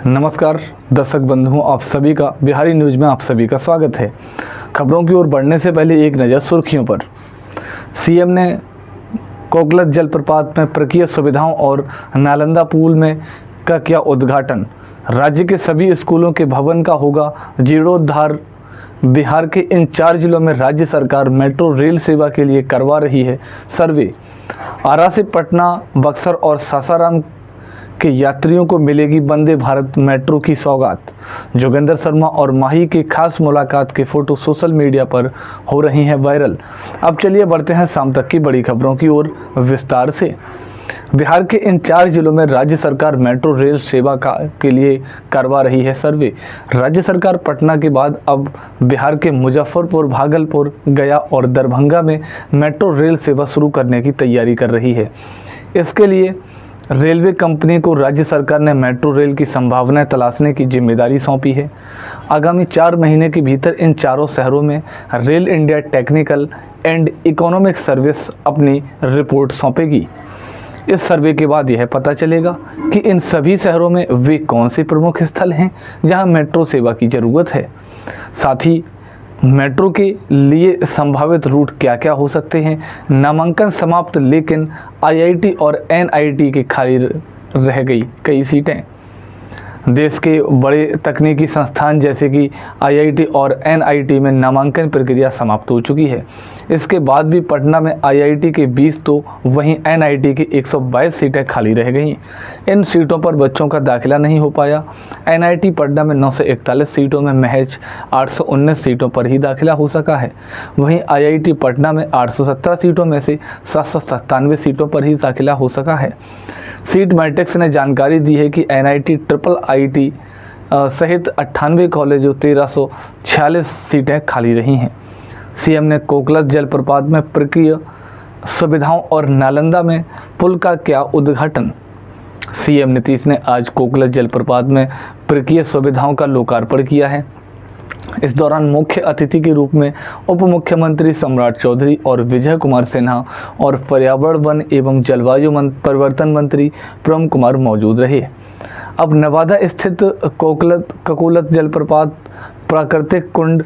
नमस्कार दर्शक बंधुओं, आप सभी का बिहारी न्यूज़ में आप सभी का स्वागत है। खबरों की ओर बढ़ने से पहले एक नज़र सुर्खियों पर। सीएम ने कोकलत जलप्रपात में प्रक्रिया सुविधाओं और नालंदा पुल में का किया उद्घाटन। राज्य के सभी स्कूलों के भवन का होगा जीर्णोद्धार। बिहार के इन 4 जिलों में राज्य सरकार मेट्रो रेल सेवा के लिए करवा रही है सर्वे। आरा से पटना, बक्सर और सासाराम के यात्रियों को मिलेगी वंदे भारत मेट्रो की सौगात। जोगेंद्र शर्मा और माही की खास मुलाकात के फोटो सोशल मीडिया पर हो रही हैं वायरल। अब चलिए बढ़ते हैं शाम तक की बड़ी खबरों की ओर विस्तार से। बिहार के इन 4 जिलों में राज्य सरकार मेट्रो रेल सेवा के लिए करवा रही है सर्वे। राज्य सरकार पटना के बाद अब बिहार के मुजफ्फरपुर, भागलपुर, गया और दरभंगा में मेट्रो रेल सेवा शुरू करने की तैयारी कर रही है। इसके लिए रेलवे कंपनी को राज्य सरकार ने मेट्रो रेल की संभावनाएं तलाशने की जिम्मेदारी सौंपी है। आगामी 4 महीने के भीतर इन चारों शहरों में rail India technical and economic service अपनी रिपोर्ट सौंपेगी। इस सर्वे के बाद यह पता चलेगा कि इन सभी शहरों में वे कौन से प्रमुख स्थल हैं जहां मेट्रो सेवा की ज़रूरत है। साथ ही मेट्रो के लिए संभावित रूट क्या क्या हो सकते हैं। नामांकन समाप्त, लेकिन आईआईटी और एनआईटी के खाली रह गई कई सीटें। देश के बड़े तकनीकी संस्थान जैसे कि आईआईटी और एनआईटी में नामांकन प्रक्रिया समाप्त हो चुकी है। इसके बाद भी पटना में आईआईटी के 20 तो वहीं एनआईटी की 122 सीटें खाली रह गईं। इन सीटों पर बच्चों का दाखिला नहीं हो पाया। एनआईटी पटना में 941 सीटों में महज 819 सीटों पर ही दाखिला हो सका है। वहीं आईआईटी पटना में 817 सीटों में से 797 सीटों पर ही दाखिला हो सका है। सीट मैट्रिक्स ने जानकारी दी है कि एनआईटी, ट्रिपल आईटी सहित 98 कॉलेजों 1346 सीटें खाली रही हैं। सीएम ने कोकलत जलप्रपात में प्रक्रिया सुविधाओं और नालंदा में पुल का किया उद्घाटन। सीएम नीतीश ने आज कोकलत जलप्रपात में प्रक्रिया सुविधाओं का लोकार्पण किया है। इस दौरान मुख्य अतिथि के रूप में उप मुख्यमंत्री सम्राट चौधरी और विजय कुमार सिन्हा और पर्यावरण, वन एवं जलवायु परिवर्तन मंत्री प्रेम कुमार मौजूद रहे। अब नवादा स्थित कोकलत जलप्रपात, प्राकृतिक कुंड,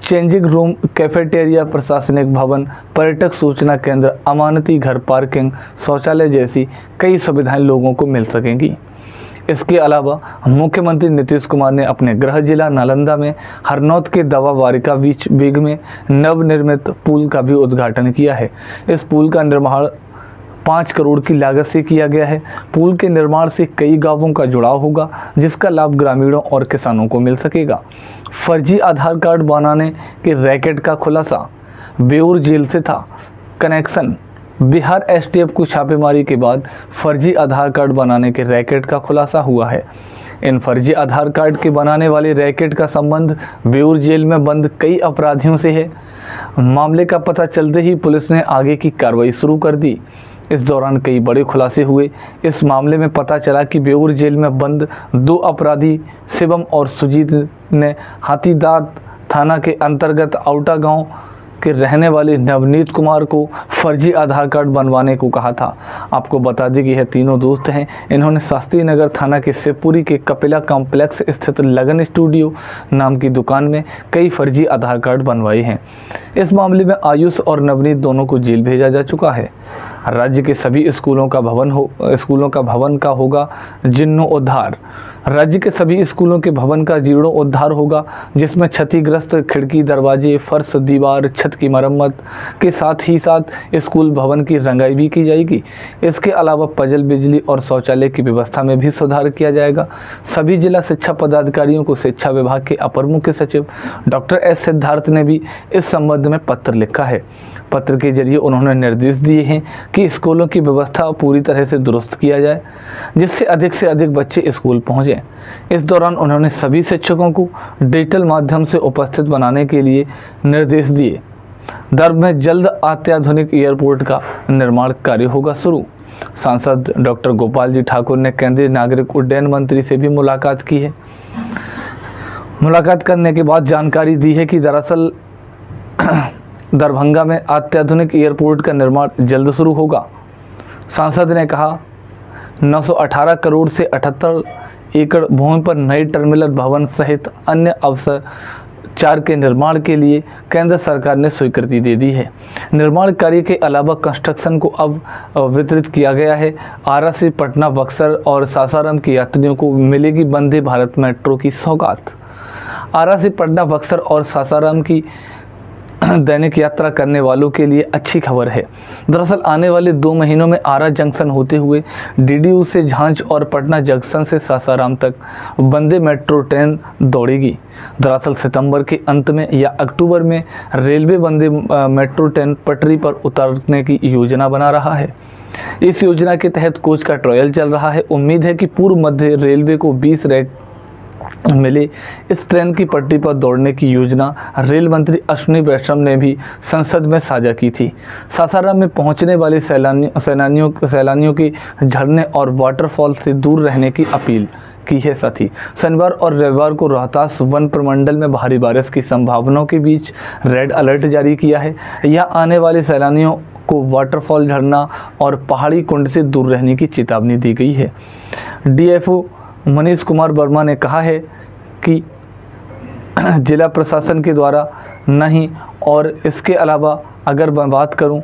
चेंजिंग रूम, कैफेटेरिया, प्रशासनिक भवन, पर्यटक सूचना केंद्र, अमानती घर, पार्किंग, शौचालय जैसी कई सुविधाएं लोगों को मिल सकेंगी। इसके अलावा मुख्यमंत्री नीतीश कुमार ने अपने गृह जिला नालंदा में हरनौत के दवा वारिका बीघ में नवनिर्मित पुल का भी उद्घाटन किया है। इस पुल का निर्माण 5 करोड़ की लागत से किया गया है। पुल के निर्माण से कई गांवों का जुड़ाव होगा, जिसका लाभ ग्रामीणों और किसानों को मिल सकेगा। फर्जी आधार कार्ड बनाने के रैकेट का खुलासा, बेऊर जेल से था कनेक्शन। बिहार एसटीएफ को छापेमारी के बाद फर्जी आधार कार्ड बनाने के रैकेट का खुलासा हुआ है। इन फर्जी आधार कार्ड के बनाने वाले रैकेट का संबंध बेऊर जेल में बंद कई अपराधियों से है। मामले का पता चलते ही पुलिस ने आगे की कार्रवाई शुरू कर दी। इस दौरान कई बड़े खुलासे हुए। इस मामले में पता चला कि बेऊर जेल में बंद 2 अपराधी शिवम और सुजीत ने हाथीदांत थाना के अंतर्गत औटा गांव के रहने वाले नवनीत कुमार को फर्जी आधार कार्ड बनवाने को कहा था। आपको बता दें कि यह तीनों दोस्त हैं। इन्होंने शास्त्री नगर थाना के शिवपुरी के कपिला कॉम्प्लेक्स स्थित लगन स्टूडियो नाम की दुकान में कई फर्जी आधार कार्ड बनवाए हैं। इस मामले में आयुष और नवनीत दोनों को जेल भेजा जा चुका है। राज्य के सभी स्कूलों का भवन का होगा जीर्णोद्धार। राज्य के सभी स्कूलों के भवन का जीर्णोद्धार होगा, जिसमें क्षतिग्रस्त खिड़की, दरवाजे, फर्श, दीवार, छत की मरम्मत के साथ ही साथ स्कूल भवन की रंगाई भी की जाएगी। इसके अलावा पेयजल, बिजली और शौचालय की व्यवस्था में भी सुधार किया जाएगा। सभी जिला शिक्षा पदाधिकारियों को शिक्षा विभाग के अपर मुख्य सचिव डॉक्टर एस सिद्धार्थ ने भी इस संबंध में पत्र लिखा है। पत्र के जरिए उन्होंने निर्देश दिए हैं कि स्कूलों की व्यवस्था पूरी तरह से दुरुस्त किया जाए, जिससे अधिक बच्चे स्कूल पहुंचे। इस दौरान उन्होंने सभी शिक्षकों को डिजिटल माध्यम से उपस्थित बनाने के लिए निर्देश दिए। दर्ब में जल्द अत्याधुनिक एयरपोर्ट का निर्माण कार्य होगा शुरू। सांसद डॉक्टर गोपाल जी ठाकुर ने केंद्रीय नागरिक उड्डयन मंत्री से भी मुलाकात की है। मुलाकात करने के बाद जानकारी दी है कि दरअसल दरभंगा में अत्याधुनिक एयरपोर्ट का निर्माण जल्द शुरू होगा। सांसद ने कहा 918 करोड़ से 78 एकड़ भूमि पर नए टर्मिनल भवन सहित अन्य अवसर 4 के निर्माण के लिए केंद्र सरकार ने स्वीकृति दे दी है। निर्माण कार्य के अलावा कंस्ट्रक्शन को अब वितरित किया गया है। आरा से पटना, बक्सर और सासाराम के यात्रियों को मिलेगी वंदे भारत मेट्रो की सौगात। आरा से पटना, बक्सर और सासाराम की दैनिक यात्रा करने वालों के लिए अच्छी खबर है। दरअसल आने वाले 2 महीनों में आरा जंक्शन होते हुए डीडीयू से झांझ और पटना जंक्शन से सासाराम तक वंदे मेट्रो ट्रेन दौड़ेगी। दरअसल सितंबर के अंत में या अक्टूबर में रेलवे वंदे मेट्रो ट्रेन पटरी पर उतारने की योजना बना रहा है। इस योजना के तहत कोच का ट्रायल चल रहा है। उम्मीद है कि पूर्व मध्य रेलवे को 20 रैक मिले। इस ट्रेन की पटरी पर दौड़ने की योजना रेल मंत्री अश्विनी वैष्णव ने भी संसद में साझा की थी। सासाराम में पहुंचने वाले सैलानियों की झरने और वाटरफॉल से दूर रहने की अपील की है। साथ ही शनिवार और रविवार को रोहतास वन प्रमंडल में भारी बारिश की संभावनाओं के बीच रेड अलर्ट जारी किया है। यह आने वाले सैलानियों को वाटरफॉल, झरना और पहाड़ी कुंड से दूर रहने की चेतावनी दी गई है। डीएफओ मनीष कुमार वर्मा ने कहा है कि जिला प्रशासन के द्वारा नहीं, और इसके अलावा अगर मैं बात करूं